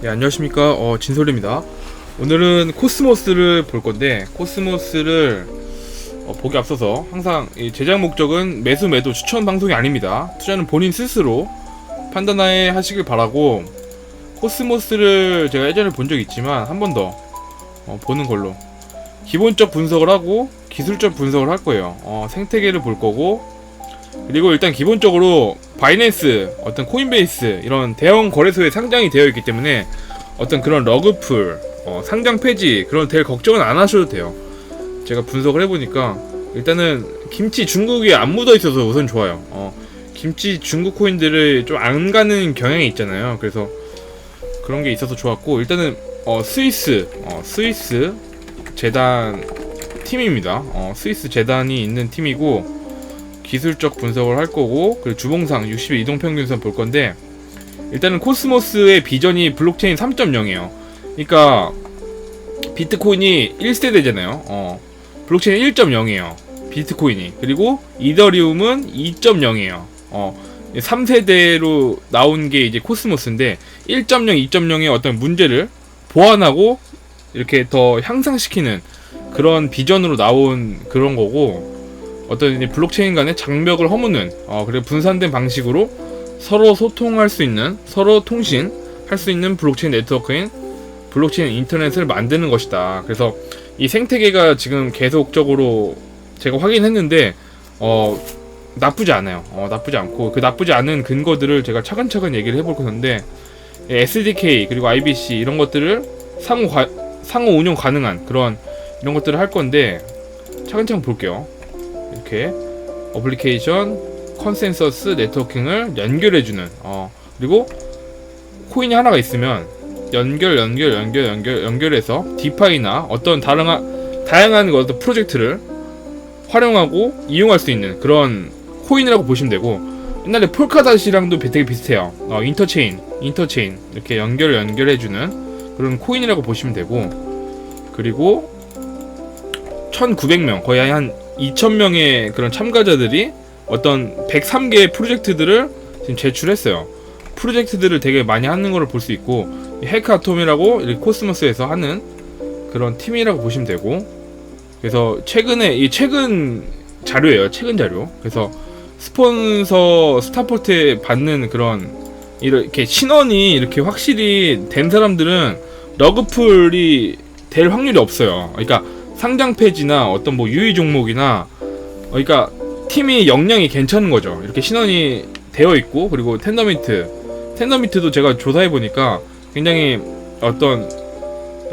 네, 안녕하십니까. 진솔입니다. 오늘은 코스모스를 볼 건데, 코스모스를 보기 앞서서 항상 이 제작 목적은 매수 매도 추천 방송이 아닙니다. 투자는 본인 스스로 판단하에 하시길 바라고, 코스모스를 제가 예전에 본 적이 있지만 한 번 더 보는 걸로 기본적 분석을 하고 기술적 분석을 할 거예요. 생태계를 볼 거고, 그리고 일단 기본적으로 바이낸스, 어떤 코인베이스 이런 대형 거래소에 상장이 되어 있기 때문에 어떤 그런 러그풀, 상장 폐지 그런 될 걱정은 안 하셔도 돼요. 제가 분석을 해보니까 일단은 김치 중국이 안 묻어 있어서 우선 좋아요. 김치 중국 코인들을 좀 안 가는 경향이 있잖아요. 그래서 그런 게 있어서 좋았고, 일단은 스위스 재단 팀입니다. 스위스 재단이 있는 팀이고, 기술적 분석을 할 거고, 그리고 주봉상 60일 이동평균선 볼 건데, 일단은 코스모스의 비전이 블록체인 3.0이에요. 그러니까 비트코인이 1세대잖아요. 블록체인 1.0이에요. 비트코인이. 그리고 이더리움은 2.0이에요. 3세대로 나온 게 이제 코스모스인데, 1.0, 2.0의 어떤 문제를 보완하고 이렇게 더 향상시키는 그런 비전으로 나온 그런 거고, 어떤 이제 블록체인 간의 장벽을 허무는, 그리고 분산된 방식으로 서로 소통할 수 있는, 서로 통신할 수 있는 블록체인 네트워크인 블록체인 인터넷을 만드는 것이다. 그래서 이 생태계가 지금 계속적으로 제가 확인했는데 나쁘지 않아요. 나쁘지 않고, 그 나쁘지 않은 근거들을 제가 차근차근 얘기를 해볼 건데, SDK 그리고 IBC 이런 것들을 상호 운용 가능한 그런 이런 것들을 할 건데, 차근차근 볼게요. 이렇게 어플리케이션 컨센서스 네트워킹을 연결해주는, 그리고 코인이 하나가 있으면 연결해서 디파이나 어떤 다양한 어떤 프로젝트를 활용하고 이용할 수 있는 그런 코인이라고 보시면 되고, 옛날에 폴카닷이랑도 되게 비슷해요. 인터체인 이렇게 연결해주는 그런 코인이라고 보시면 되고, 그리고 1900명, 거의 한 2000명의 그런 참가자들이 어떤 103개의 프로젝트들을 지금 제출했어요. 프로젝트들을 되게 많이 하는 걸 볼 수 있고, 해커아톰이라고 이렇게 코스모스에서 하는 그런 팀이라고 보시면 되고, 그래서 최근 자료예요. 최근 자료. 그래서 스폰서 스타포트에 받는 그런 이렇게 신원이 이렇게 확실히 된 사람들은 러그풀이 될 확률이 없어요. 그러니까 상장 폐지나 어떤 뭐 유의 종목이나, 그러니까 팀이 역량이 괜찮은 거죠. 이렇게 신원이 되어 있고, 그리고 텐더미트도 제가 조사해 보니까 굉장히 어떤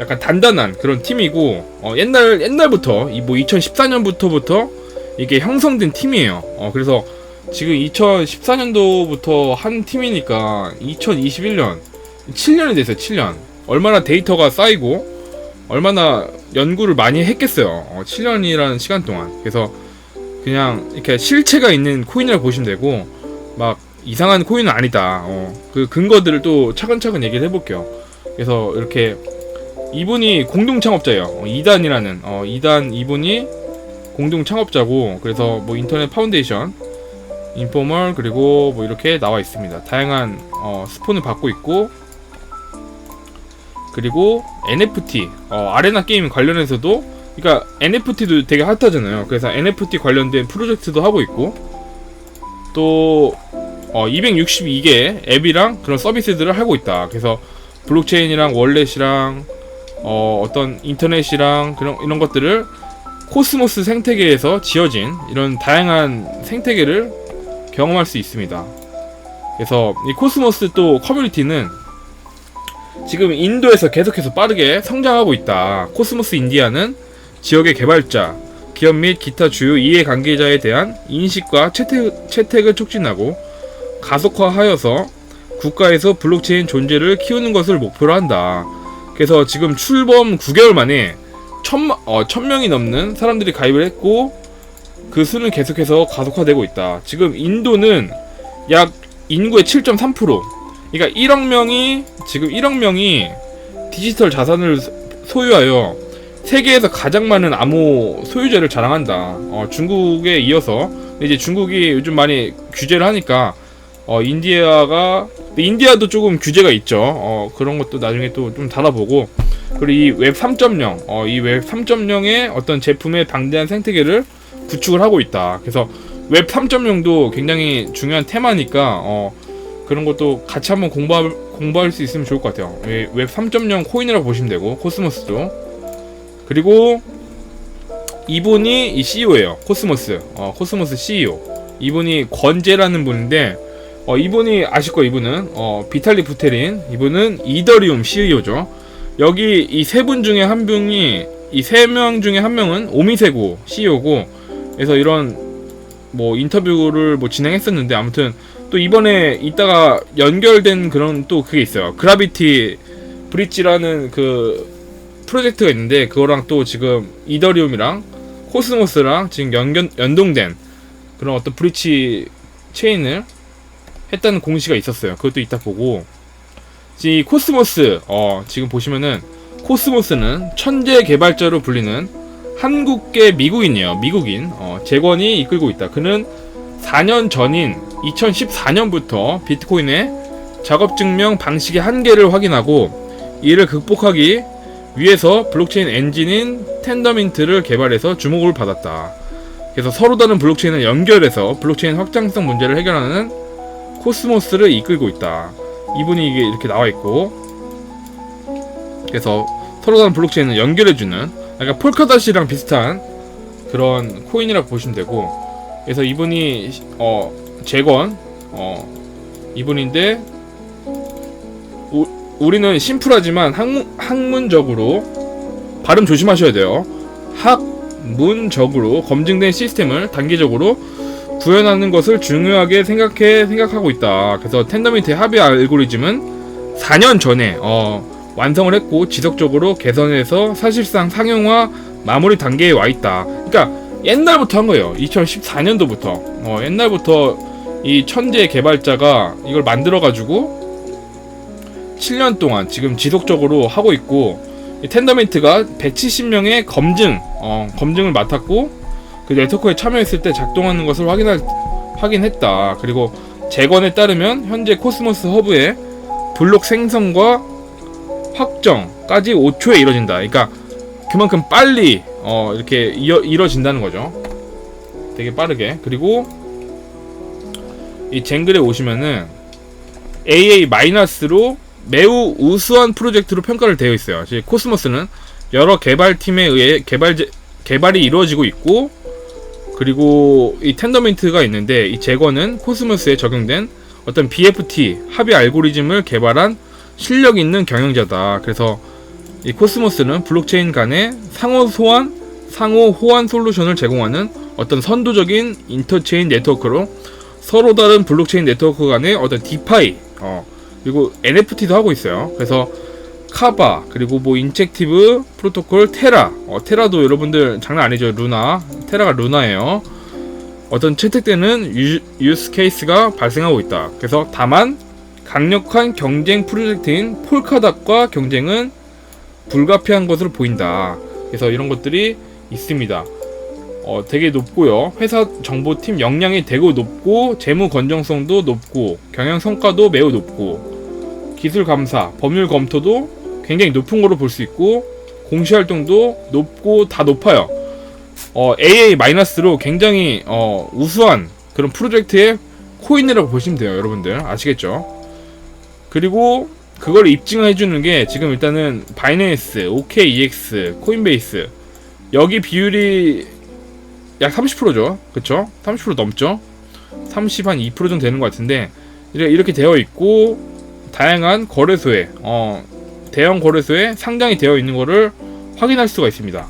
약간 단단한 그런 팀이고, 옛날부터 뭐 2014년부터 이게 형성된 팀이에요. 그래서 지금 2014년도부터 한 팀이니까 2021년 7년이 됐어요. 7년. 얼마나 데이터가 쌓이고 얼마나 연구를 많이 했겠어요. 7년이라는 시간 동안. 그래서 그냥 이렇게 실체가 있는 코인이라고 보시면 되고, 막 이상한 코인은 아니다. 그 근거들을 또 차근차근 얘기를 해볼게요. 그래서 이렇게 이분이 공동 창업자예요. 2단 이분이 공동 창업자고, 그래서 뭐 인터넷 파운데이션, 인포멀, 그리고 뭐 이렇게 나와 있습니다. 다양한 스폰을 받고 있고, 그리고 NFT, 아레나 게임 관련해서도, 그러니까 NFT도 되게 핫하잖아요. 그래서 NFT 관련된 프로젝트도 하고 있고, 또 262개 앱이랑 그런 서비스들을 하고 있다. 그래서 블록체인이랑 월렛이랑 어떤 인터넷이랑 이런 것들을 코스모스 생태계에서 지어진 이런 다양한 생태계를 경험할 수 있습니다. 그래서 이 코스모스 또 커뮤니티는 지금 인도에서 계속해서 빠르게 성장하고 있다. 코스모스 인디아는 지역의 개발자, 기업 및 기타 주요 이해관계자에 대한 인식과 채택을 촉진하고 가속화하여서 국가에서 블록체인 존재를 키우는 것을 목표로 한다. 그래서 지금 출범 9개월 만에 1000명이 넘는 사람들이 가입을 했고, 그 수는 계속해서 가속화되고 있다. 지금 인도는 약 인구의 7.3%, 그러니까 1억 명이 디지털 자산을 소유하여 세계에서 가장 많은 암호 소유자를 자랑한다. 중국에 이어서. 이제 중국이 요즘 많이 규제를 하니까 인디아가 근데 인디아도 조금 규제가 있죠. 그런 것도 나중에 또 좀 달아보고, 그리고 이 웹 3.0, 이 웹 3.0의 어떤 제품의 방대한 생태계를 구축을 하고 있다. 그래서 웹 3.0도 굉장히 중요한 테마니까 그런 것도 같이 한번 공부할 수 있으면 좋을 것 같아요. 웹 3.0 코인이라고 보시면 되고, 코스모스도. 그리고 이분이 이 CEO예요. 코스모스 CEO. 이분이 권재라는 분인데, 이분이 아실 거예요. 이분은 비탈리 부테린. 이분은 이더리움 CEO죠. 여기 이 세 분 중에 한 분이, 이 세 명 중에 한 명은 오미세고 CEO고, 그래서 이런 뭐 인터뷰를 뭐 진행했었는데, 아무튼 또 이번에 이따가 연결된 그런 또 그게 있어요. 그라비티 브릿지라는 그 프로젝트가 있는데, 그거랑 또 지금 이더리움이랑 코스모스랑 지금 연동된 그런 어떤 브릿지 체인을 했다는 공시가 있었어요. 그것도 이따 보고, 이 코스모스, 지금 보시면은 코스모스는 천재 개발자로 불리는 한국계 미국인이에요. 미국인 재권이 이끌고 있다. 그는 4년 전인 2014년부터 비트코인의 작업증명 방식의 한계를 확인하고 이를 극복하기 위해서 블록체인 엔진인 텐더민트를 개발해서 주목을 받았다. 그래서 서로 다른 블록체인을 연결해서 블록체인 확장성 문제를 해결하는 코스모스를 이끌고 있다. 이분이 이게 이렇게 나와있고, 그래서 서로 다른 블록체인을 연결해주는, 약간 폴카닷이랑 비슷한 그런 코인이라고 보시면 되고, 그래서 이분이 재건 이분인데, 우리는 심플하지만 학문적으로 발음 조심하셔야 돼요. 학문적으로 검증된 시스템을 단계적으로 구현하는 것을 중요하게 생각하고 있다. 그래서 텐더민트의 합의 알고리즘은 4년 전에 완성을 했고 지속적으로 개선해서 사실상 상용화 마무리 단계에 와 있다. 그러니까 옛날부터 한 거예요. 2014년도부터 옛날부터 이 천재 개발자가 이걸 만들어 가지고 7년 동안 지금 지속적으로 하고 있고, 이 텐더민트가 170명의 검증을 맡았고, 그 네트워크에 참여했을 때 작동하는 것을 확인했다. 그리고 재건에 따르면 현재 코스모스 허브의 블록 생성과 확정까지 5초에 이뤄진다. 그러니까 그만큼 빨리 이렇게 이뤄진다는 거죠. 되게 빠르게. 그리고 이 쟁글에 오시면은 AA-로 매우 우수한 프로젝트로 평가를 되어 있어요. 코스모스는 여러 개발팀에 의해 개발이 이루어지고 있고, 그리고 이 텐더민트가 있는데, 이 재건은 코스모스에 적용된 어떤 BFT 합의 알고리즘을 개발한 실력 있는 경영자다. 그래서 이 코스모스는 블록체인 간의 상호 호환 솔루션을 제공하는 어떤 선도적인 인터체인 네트워크로 서로 다른 블록체인 네트워크 간의 어떤 디파이, 그리고 NFT도 하고 있어요. 그래서 카바, 그리고 뭐 인젝티브 프로토콜 테라도 여러분들 장난 아니죠. 테라가 루나예요. 어떤 채택되는 유스 케이스가 발생하고 있다. 그래서 다만 강력한 경쟁 프로젝트인 폴카닷과 경쟁은 불가피한 것으로 보인다. 그래서 이런 것들이 있습니다. 되게 높고요. 회사 정보팀 역량이 되게 높고, 재무 건정성도 높고, 경영 성과도 매우 높고, 기술 감사, 법률 검토도 굉장히 높은 거로 볼 수 있고, 공시 활동도 높고 다 높아요. AA-로 굉장히 우수한 그런 프로젝트의 코인이라고 보시면 돼요. 여러분들 아시겠죠? 그리고 그걸 입증해주는 게 지금 일단은 바이낸스, OKEX, 코인베이스, 여기 비율이 약 30%죠. 그쵸? 30% 넘죠? 2% 정도 되는 것 같은데, 이렇게 되어 있고, 다양한 거래소에 대형 거래소에 상장이 되어 있는 거를 확인할 수가 있습니다.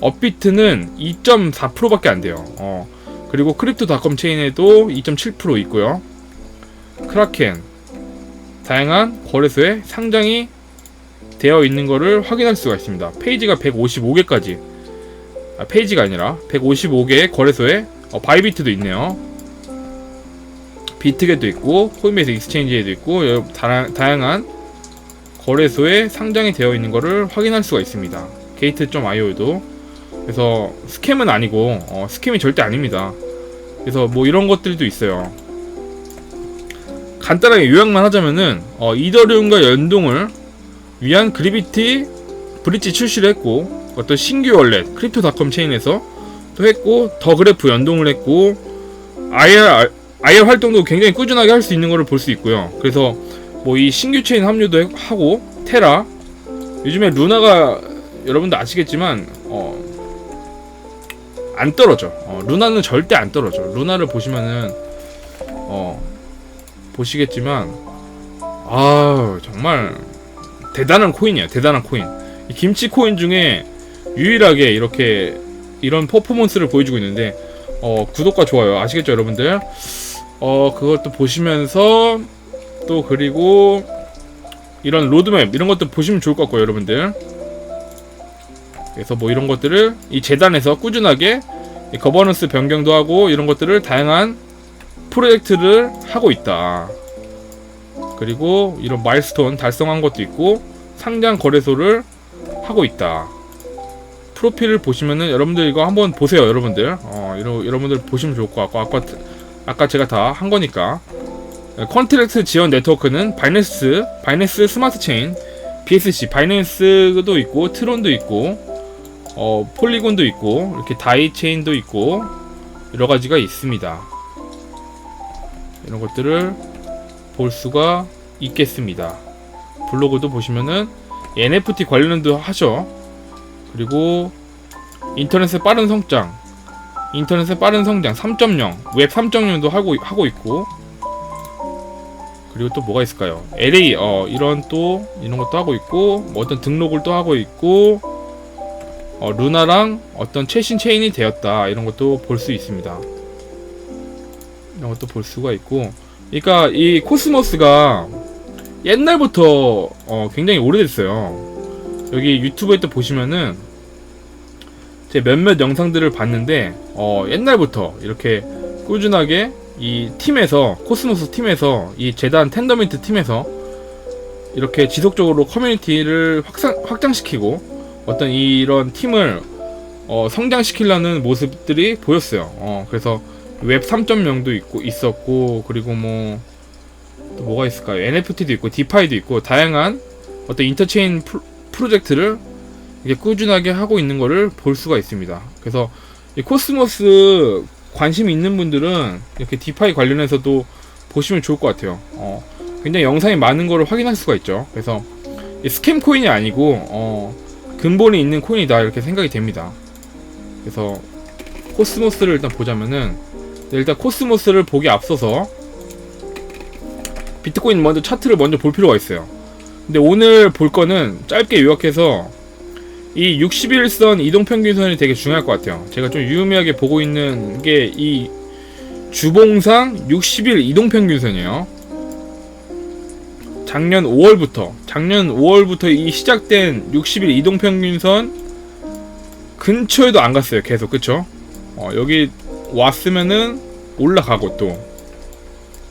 업비트는 2.4%밖에 안 돼요. 그리고 크립토닷컴 체인에도 2.7% 있고요. 크라켄, 다양한 거래소에 상장이 되어 있는 거를 확인할 수가 있습니다. 페이지가 155개까지, 페이지가 아니라 155개의 거래소에 바이비트도 있네요. 비트겟도 있고, 코인베이스 익스체인지에도 있고, 다양한 거래소에 상장이 되어 있는 것을 확인할 수가 있습니다. 게이트.io도. 그래서 스캠은 아니고, 스캠이 절대 아닙니다. 그래서 뭐 이런 것들도 있어요. 간단하게 요약만 하자면은 이더리움과 연동을 위한 그래비티 브릿지 출시를 했고, 어떤 신규 월렛 크립토닷컴 체인에서 또 했고, 더 그래프 연동을 했고, IR 활동도 굉장히 꾸준하게 할 수 있는 거를 볼 수 있고요. 그래서 뭐 이 신규 체인 합류도 하고, 테라, 요즘에 루나가 여러분도 아시겠지만 안 떨어져. 루나는 절대 안 떨어져. 루나를 보시면은 보시겠지만 정말 대단한 코인이야. 대단한 코인. 이 김치 코인 중에 유일하게 이렇게 이런 퍼포먼스를 보여주고 있는데, 구독과 좋아요 아시겠죠 여러분들? 그것도 보시면서 또 그리고 이런 로드맵 이런 것도 보시면 좋을 것 같고요 여러분들. 그래서 뭐 이런 것들을 이 재단에서 꾸준하게 거버넌스 변경도 하고 이런 것들을 다양한 프로젝트를 하고 있다. 그리고 이런 마일스톤 달성한 것도 있고 상장 거래소를 하고 있다. 프로필을 보시면은 여러분들 이거 한번 보세요 여러분들. 여러분들 보시면 좋을 것 같고, 아까 제가 다 한 거니까. 컨트랙트 지원 네트워크는 바이낸스 스마트 체인, BSC 바이낸스도 있고, 트론도 있고, 폴리곤도 있고, 이렇게 다이 체인도 있고, 여러 가지가 있습니다. 이런 것들을 볼 수가 있겠습니다. 블로그도 보시면은 NFT 관련도 하죠. 그리고 인터넷의 빠른 성장 3.0, 웹 3.0도 하고 있고, 그리고 또 뭐가 있을까요? LA 이런 것도 하고 있고, 뭐 어떤 등록을 또 하고 있고, 루나랑 어떤 최신 체인이 되었다 이런 것도 볼 수 있습니다. 이런 것도 볼 수가 있고, 그러니까 이 코스모스가 옛날부터 굉장히 오래됐어요. 여기 유튜브에 또 보시면은 제 몇몇 영상들을 봤는데 옛날부터 이렇게 꾸준하게 이 팀에서, 코스모스 팀에서, 이 재단 텐더민트 팀에서 이렇게 지속적으로 커뮤니티를 확장시키고 어떤 이런 팀을 성장시키려는 모습들이 보였어요. 그래서 웹 3.0도 있었고, 그리고 뭐 또 뭐가 있을까요? NFT도 있고, 디파이도 있고, 다양한 어떤 인터체인 프로젝트를 이렇게 꾸준하게 하고 있는 거를 볼 수가 있습니다. 그래서 이 코스모스 관심이 있는 분들은 이렇게 디파이 관련해서도 보시면 좋을 것 같아요. 굉장히 영상이 많은 거를 확인할 수가 있죠. 그래서 이 스캠 코인이 아니고 근본이 있는 코인이다 이렇게 생각이 됩니다. 그래서 코스모스를 일단 보자면은, 일단 코스모스를 보기 앞서서 비트코인 먼저 차트를 먼저 볼 필요가 있어요. 근데 오늘 볼 거는 짧게 요약해서 이 61선 이동평균선이 되게 중요할 것 같아요. 제가 좀 유의미하게 보고 있는 게 이 주봉상 60일 이동평균선이에요. 작년 5월부터 이 시작된 60일 이동평균선 근처에도 안 갔어요. 계속. 그쵸? 여기 왔으면은 올라가고, 또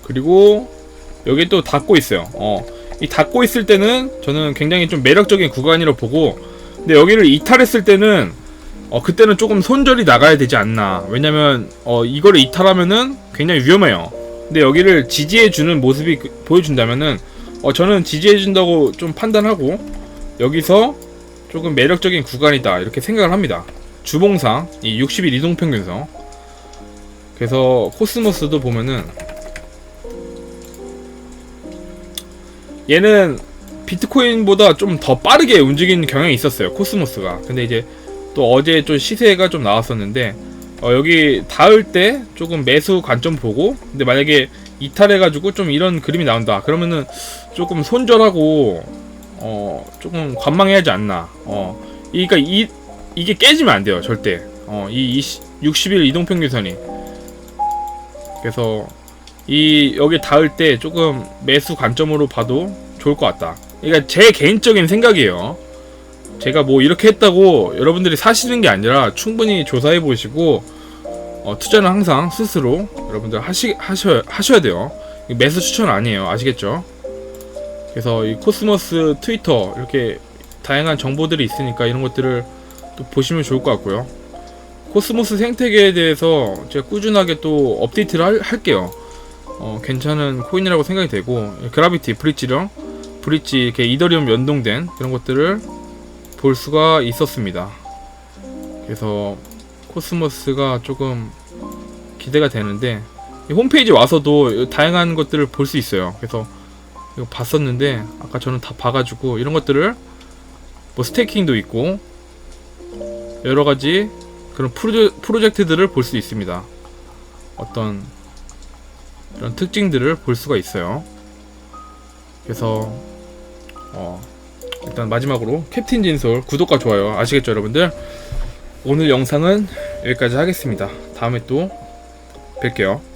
그리고 여기 또 닫고 있어요. 이 닫고 있을 때는 저는 굉장히 좀 매력적인 구간이라고 보고, 근데 여기를 이탈했을 때는 그때는 조금 손절이 나가야 되지 않나. 왜냐면 이거를 이탈하면은 굉장히 위험해요. 근데 여기를 지지해주는 모습이 보여준다면은 저는 지지해준다고 좀 판단하고 여기서 조금 매력적인 구간이다 이렇게 생각을 합니다. 주봉상 이 60일 이동평균선. 그래서 코스모스도 보면은 얘는 비트코인보다 좀 더 빠르게 움직이는 경향이 있었어요, 코스모스가. 근데 이제 또 어제 좀 시세가 좀 나왔었는데 여기 닿을 때 조금 매수 관점 보고, 근데 만약에 이탈해가지고 좀 이런 그림이 나온다 그러면은 조금 손절하고 조금 관망해야 하지 않나. 그러니까 이게 깨지면 안 돼요 절대. 이 60일 이동평균선이. 그래서 여기 닿을 때 조금 매수 관점으로 봐도 좋을 것 같다. 그러니까 제 개인적인 생각이에요. 제가 뭐 이렇게 했다고 여러분들이 사시는 게 아니라 충분히 조사해 보시고 투자는 항상 스스로 여러분들 하셔야 돼요. 매수 추천 아니에요. 아시겠죠? 그래서 이 코스모스 트위터 이렇게 다양한 정보들이 있으니까 이런 것들을 또 보시면 좋을 것 같고요. 코스모스 생태계에 대해서 제가 꾸준하게 또 업데이트를 할게요. 괜찮은 코인이라고 생각이 되고, 그라비티, 브릿지 이렇게 이더리움 연동된 그런 것들을 볼 수가 있었습니다. 그래서 코스모스가 조금 기대가 되는데, 홈페이지 와서도 다양한 것들을 볼 수 있어요. 그래서 이거 봤었는데 아까 저는 다 봐가지고 이런 것들을 뭐 스테이킹도 있고 여러가지 그런 프로젝트들을 볼 수 있습니다. 어떤 그런 특징들을 볼 수가 있어요. 그래서 일단 마지막으로 캡틴 진솔 구독과 좋아요 아시겠죠 여러분들? 오늘 영상은 여기까지 하겠습니다. 다음에 또 뵐게요.